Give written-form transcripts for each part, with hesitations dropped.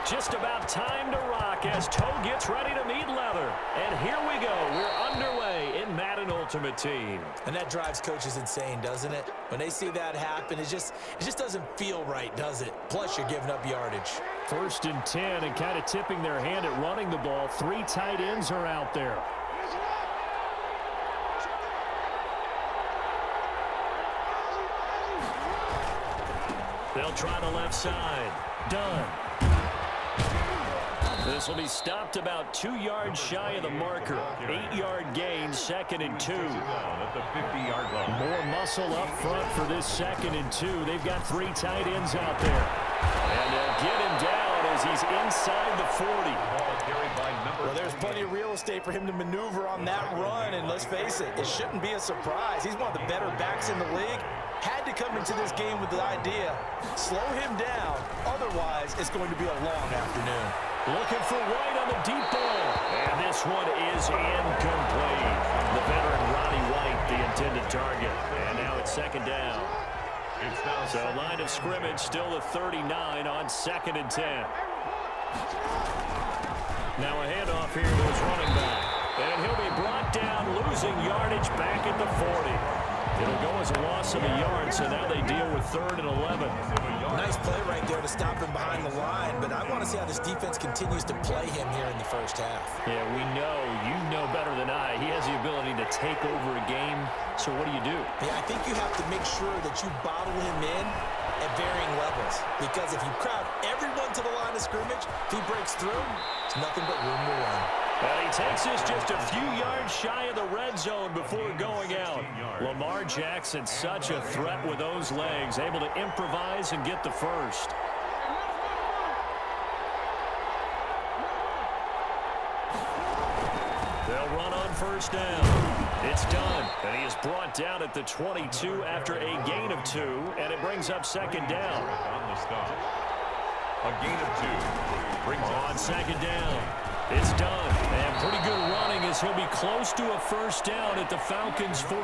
Just about time to rock as toe gets ready to meet leather. And here we go. We're underway in Madden Ultimate Team. And that drives coaches insane, doesn't it? When they see that happen, it just doesn't feel right, does it? Plus, you're giving up yardage. 1st and 10 and kind of tipping their hand at running the ball. 3 tight ends are out there. They'll try the left side. Done. This will be stopped about 2 yards shy of the marker. 8-yard gain, 2nd and 2. At the 50-yard line. More muscle up front for this 2nd and 2. They've got 3 tight ends out there. And they'll get him down as he's inside the 40. Well, there's plenty of real estate for him to maneuver on that run. And let's face it, it shouldn't be a surprise. He's one of the better backs in the league. Had to come into this game with the idea, slow him down. Otherwise, it's going to be a long afternoon. Looking for White on the deep ball. And this one is incomplete. The veteran Roddy White, the intended target. And now it's 2nd down. So line of scrimmage still the 39 on 2nd and 10. Now a handoff here to his running back. And he'll be brought down, losing yardage back at the 40. It'll go as a loss of a yard, so now they deal with 3rd and 11. Nice play right there to stop him behind the line, but I want to see how this defense continues to play him here in the first half. Yeah, you know better than I. He has the ability to take over a game, so what do? Yeah, I think you have to make sure that you bottle him in at varying levels, because if you crowd everyone to the line of scrimmage, if he breaks through, it's nothing but room to run. And he takes us just a few yards shy of the red zone before going out. Lamar Jackson, such a threat with those legs, able to improvise and get the first. They'll run on 1st down. It's done. And he is brought down at the 22 after a gain of 2, and it brings up 2nd down. On the stop. A gain of 2. Brings on 2nd down. It's done. And pretty good running as he'll be close to a 1st down at the Falcons' 14.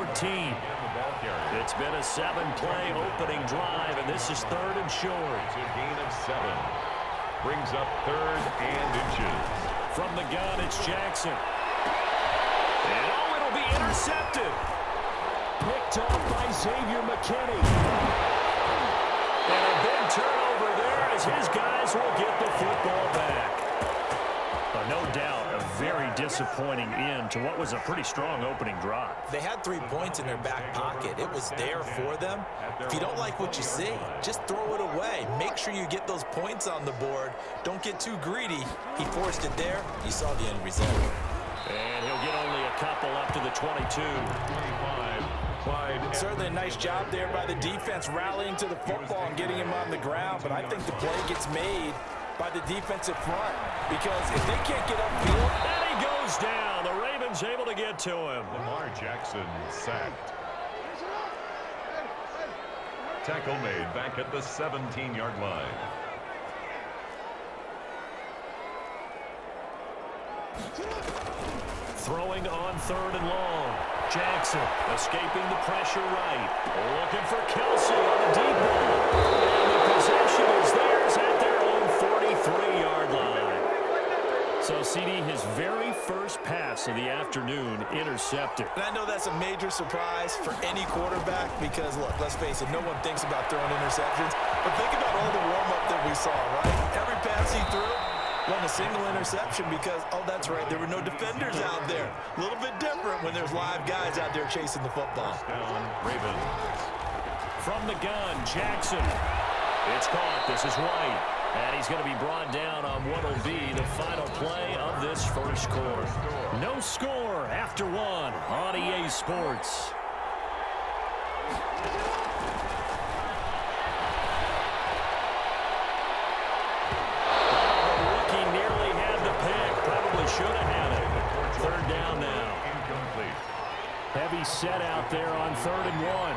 It's been a 7-play opening drive, and this is 3rd and short. It's a gain of 7. Brings up 3rd and inches. From the gun, it's Jackson. And it'll be intercepted. Picked off by Xavier McKinney. And a big turnover there as his guys will get the football back. No doubt, a very disappointing end to what was a pretty strong opening drive. They had 3 points in their back pocket. It was there for them. If you don't like what you see, just throw it away. Make sure you get those points on the board. Don't get too greedy. He forced it there. You saw the end result. And he'll get only a couple up to the 22. 25. Clyde. Certainly a nice job there by the defense rallying to the football and getting him on the ground. But I think the play gets made by the defensive front, because if they can't get upfield, and he goes down. The Ravens able to get to him. Lamar Jackson sacked. Tackle made back at the 17-yard line. Throwing on 3rd and long. Jackson escaping the pressure right. Looking for Kelsey on the deep ball. And the possession is theirs at their own 43-yard line. So, CD, his very first pass of the afternoon intercepted. And I know that's a major surprise for any quarterback because, look, let's face it, no one thinks about throwing interceptions. But think about all the warm-up that we saw, right? Every pass he threw wasn't a single interception because, oh, that's right, there were no defenders out there. A little bit different when there's live guys out there chasing the football. Ravens. From the gun, Jackson. It's caught. This is White. And he's going to be brought down on what will be the final play of this first quarter. No score after 1 on EA Sports. The rookie nearly had the pick. Probably should have had it. 3rd down now. Incomplete. Heavy set out there on 3rd and 1.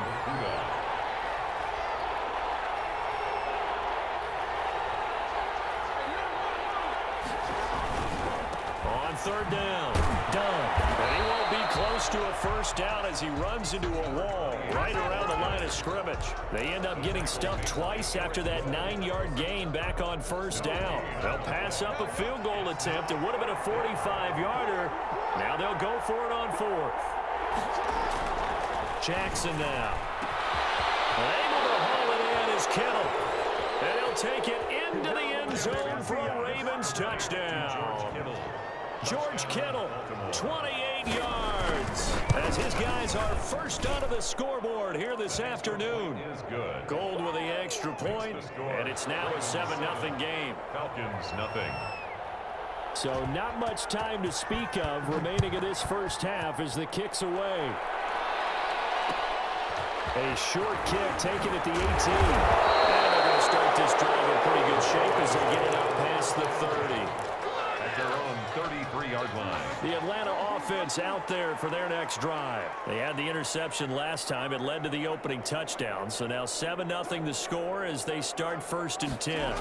On 3rd down, done. And he won't be close to a 1st down as he runs into a wall right around the line of of scrimmage. They end up getting stuffed twice after that 9-yard gain back on first down. They'll pass up a field goal attempt. It would have been a 45-yarder. Now they'll go for it on fourth. Jackson now. Able to haul it in is Kittle. And he'll take it into the end zone for a Ravens touchdown. George Kittle, 28 yards, as his guys are first onto the scoreboard here this afternoon. Gold with the extra point, and it's now a 7-0 game. Falcons, nothing. So not much time to speak of remaining in this first half as the kick's away. A short kick taken at the 18. And they're going to start this drive in pretty good shape as they get it out past the 30. At their own 33-yard line. The Atlanta offense out there for their next drive. They had the interception last time. It led to the opening touchdown. So now 7-0 the score as they start 1st and 10.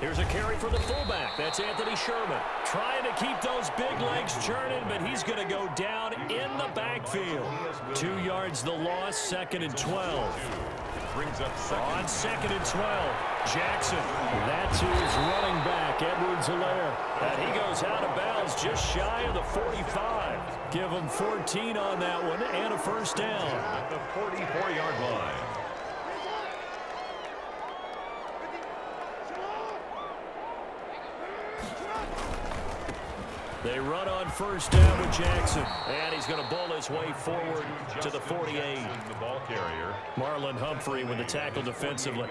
Here's a carry for the fullback. That's Anthony Sherman. Trying to keep those big legs churning, but he's going to go down in the backfield. 2 yards the loss, 2nd and 12. Brings up on 2nd and 12. Jackson. That's who's running back, Edwards-Helaire. And he goes out of bounds just shy of the 45. Give him 14 on that one and a first down. At the 44-yard line. They run on first down with Jackson. And he's going to bull his way forward to the 48. The ball carrier. Marlon Humphrey with the tackle defensively.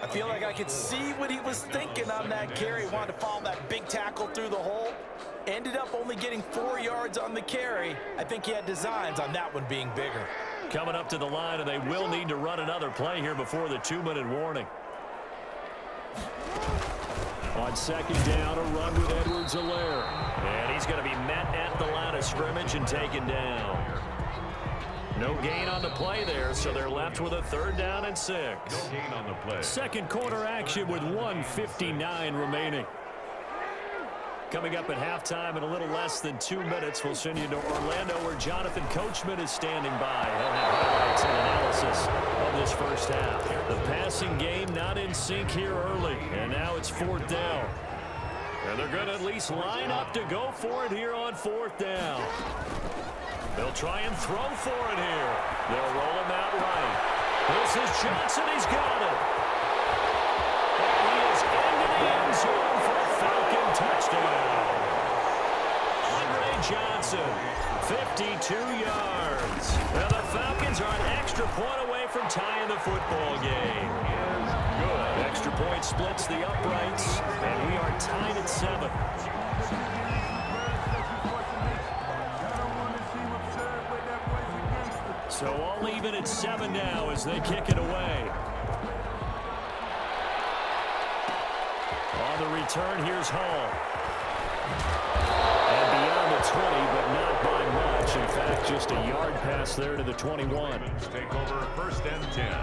I feel like I could see what he was thinking on that carry. Wanted to follow that big tackle through the hole. Ended up only getting 4 yards on the carry. I think he had designs on that one being bigger. Coming up to the line, and they will need to run another play here before the 2-minute warning. On 2nd down, a run with Edwards-Helaire. And he's going to be met at the line of scrimmage and taken down. No gain on the play there, so they're left with a 3rd down and 6. No gain on the play. Second quarter action with 1:59 remaining. Coming up at halftime in a little less than 2 minutes, we'll send you to Orlando where Jonathan Coachman is standing by. He'll have highlights and analysis of this first half. The passing game not in sync here early, and now it's 4th down. And they're going to at least line up to go for it here on 4th down. They'll try and throw for it here. They'll roll him out right. This is Johnson. He's got it. And he is into the end zone for a Falcon touchdown. Andre Johnson, 52 yards. Now the Falcons are an extra point away from tying the football game. Good. Extra point splits the uprights, and we are tied at 7. So all even at 7 now as they kick it away. On the return, here's Hall. And beyond the 20, but not by much. In fact, just a yard pass there to the 21. Take over 1st and 10.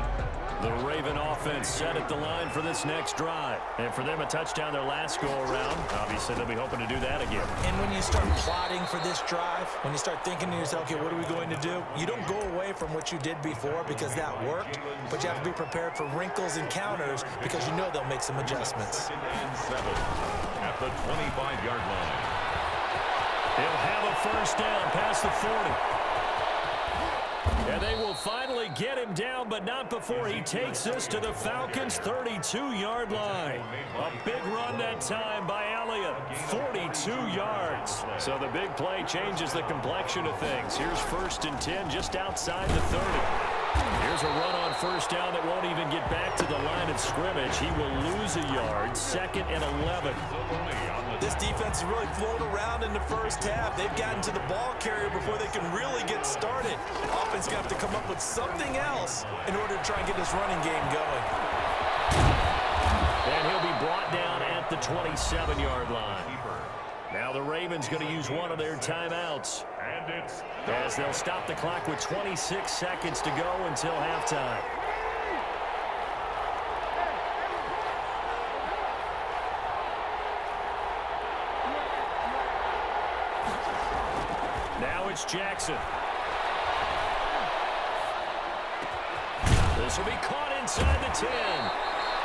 The Raven offense set at the line for this next drive. And for them, a touchdown their last go-around. Obviously, they'll be hoping to do that again. And when you start plotting for this drive, when you start thinking to yourself, okay, what are we going to do? You don't go away from what you did before because that worked, but you have to be prepared for wrinkles and counters because you know they'll make some adjustments. 2nd and 7 at the 25-yard line. They'll have a first down past the 40. And they will finally get him down, but not before he takes this to the Falcons' 32-yard line. A big run that time by Elliott, 42 yards. So the big play changes the complexion of things. Here's 1st and 10 just outside the 30. Here's a run on first down that won't even get back to the line of scrimmage. He will lose a yard, 2nd and 11. This defense has really flown around in the first half. They've gotten to the ball carrier before they can really get started. Offense going to have to come up with something else in order to try and get this running game going. And he'll be brought down at the 27-yard line. Now the Ravens going to use one of their timeouts. And it's as they'll stop the clock with 26 seconds to go until halftime. Now it's Jackson. This will be caught inside the 10.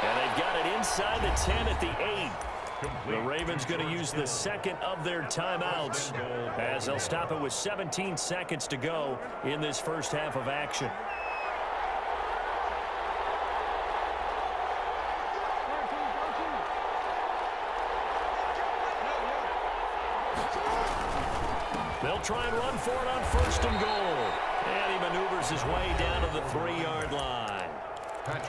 And they've got it inside the 10 at the 8. The Ravens going to use the second of their timeouts as they'll stop it with 17 seconds to go in this first half of action. They'll try and run for it on first and goal. And he maneuvers his way down to the 3-yard line.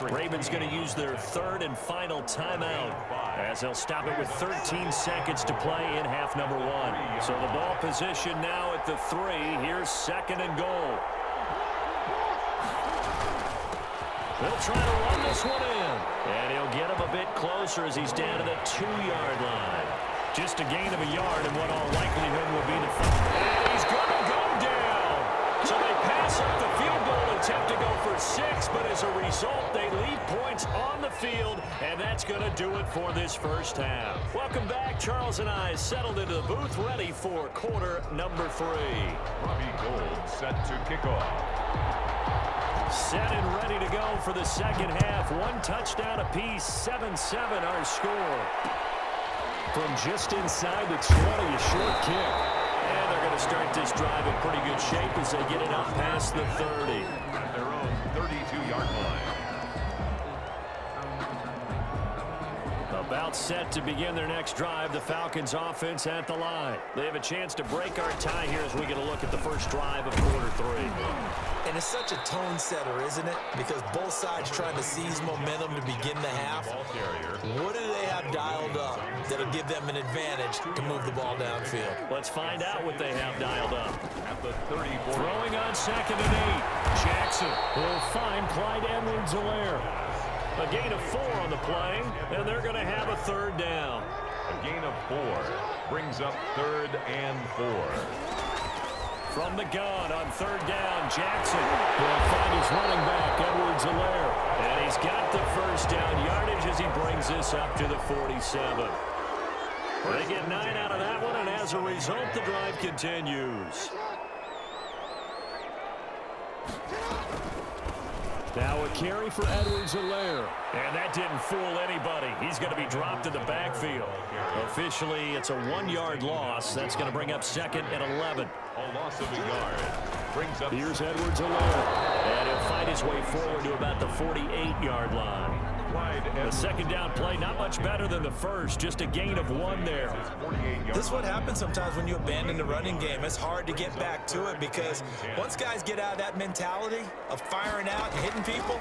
Ravens going to use their third and final timeout as they'll stop it with 13 seconds to play in half number 1. So the ball position now at the 3. Here's second and goal. They'll try to run this one in. And he'll get him a bit closer as he's down to the 2-yard line. Just a gain of a yard in what all likelihood will be the final. And he's going to go down. So they pass up the field goal attempt to go for 6, but as a result, they leave points on the field, and that's going to do it for this first half. Welcome back. Charles and I settled into the booth, ready for quarter number 3. Robbie Gould set to kick off. Set and ready to go for the second half. 1 touchdown apiece, 7-7 our score. From just inside the 20, a short kick. And they're going to start this drive in pretty good shape as they get it up past the 30. At their own 32-yard line. About set to begin their next drive, the Falcons offense at the line. They have a chance to break our tie here as we get a look at the first drive of quarter 3. And it's such a tone setter, isn't it? Because both sides trying to seize momentum to begin the half. What do they have dialed up that'll give them an advantage to move the ball downfield? Let's find out what they have dialed up. At the 34. Throwing on second and 8. Jackson will find Clyde Edwards-Helaire. A gain of 4 on the play, and they're going to have a third down. A gain of 4 brings up 3rd and 4. From the gun on third down, Jackson will find his running back, Edwards-Helaire. And he's got the first down yardage as he brings this up to the 47. They get 9 out of that one, and as a result, the drive continues. Now a carry for Edwards-Helaire. And that didn't fool anybody. He's going to be dropped in the backfield. Officially, it's a 1-yard loss. That's going to bring up second and 11. A loss of a yard brings up. Here's Edwards-Helaire. And he'll find his way forward to about the 48-yard line. The second down play, not much better than the first. Just a gain of 1 there. This is what happens sometimes when you abandon the running game. It's hard to get back to it because once guys get out of that mentality of firing out and hitting people,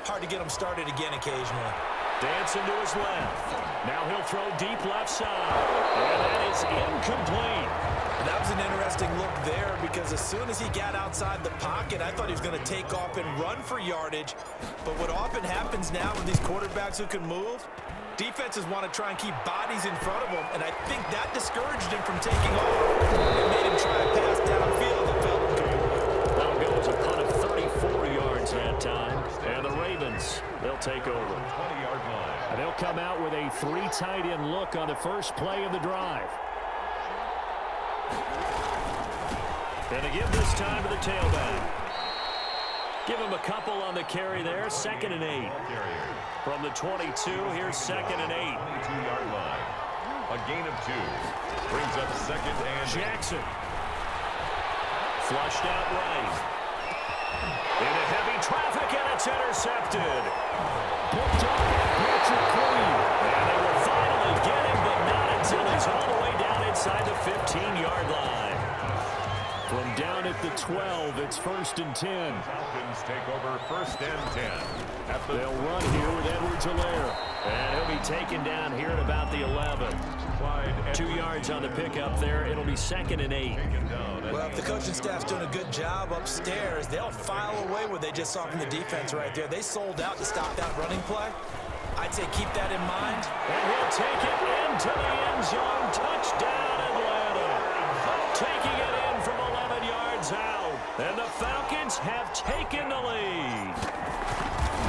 hard to get them started again occasionally. Dancing to his left. Now he'll throw deep left side. And that is incomplete. That was an interesting look there because as soon as he got outside the pocket, I thought he was going to take off and run for yardage. But what often happens now with these quarterbacks who can move, defenses want to try and keep bodies in front of him, and I think that discouraged him from taking off and made him try and pass downfield and fell incomplete. That'll go as a punt of 34 yards that time. And the Ravens, they'll take over. 20-yard line. And they'll come out with a 3 tight end look on the first play of the drive. And to give this time to the tailback. Give him a couple on the carry there. Second and 8. From the 22, here's second and 8. 22-yard line. A gain of 2 brings up second and Jackson. Flushed out right. Into heavy traffic, and it's intercepted. Picked up by Patrick Queen. And they will finally get him, but not until he's all the way down inside the 15-yard line. From down at the 12, it's first and 10. Falcons take over first and 10. They'll run here with Edwards-Helaire. And he'll be taken down here at about the 11. 2 yards on the pickup there. It'll be second and 8. Well, if the coaching staff's doing a good job upstairs, they'll file away what they just saw from the defense right there. They sold out to stop that running play. I'd say keep that in mind. And he'll take it into the end zone. Touchdown, Atlanta. Taking it in from 11 yards out. And the Falcons have taken the lead.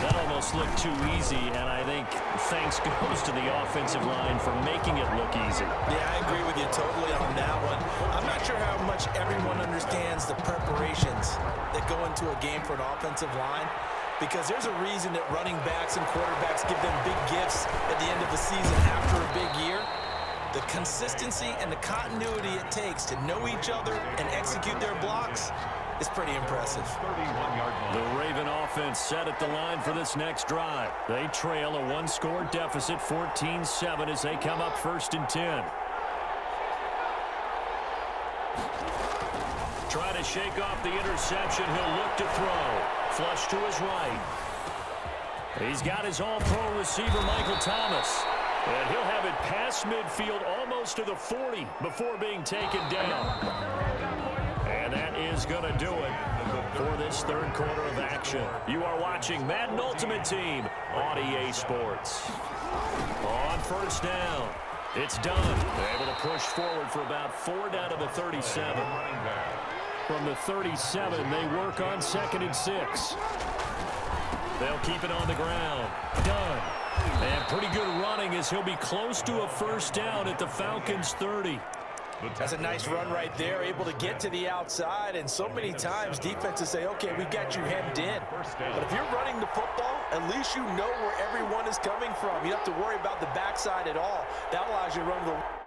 That almost looked too easy, and I think thanks goes to the offensive line for making it look easy. Yeah, I agree with you totally on that one. I'm not sure how much everyone understands the preparations that go into a game for an offensive line. because there's a reason that running backs and quarterbacks give them big gifts at the end of the season after a big year. The consistency and the continuity it takes to know each other and execute their blocks is pretty impressive. 31-yard line. The Raven offense set at the line for this next drive. They trail a one-score deficit, 14-7, as they come up 1st and 10. Try to shake off the interception. He'll look to throw. Flush to his right. He's got his all-pro receiver, Michael Thomas. And he'll have it past midfield almost to the 40 before being taken down. And that is going to do it for this third quarter of action. You are watching Madden Ultimate Team on EA Sports. On 1st down, it's done. They're able to push forward for about 4 down to the 37. From the 37, they work on 2nd and 6. They'll keep it on the ground. Done. And pretty good running as he'll be close to a 1st down at the Falcons' 30. That's a nice run right there, able to get to the outside, and so many times defenses say, okay, we got you hemmed in. But if you're running the football, at least you know where everyone is coming from. You don't have to worry about the backside at all. That allows you to run the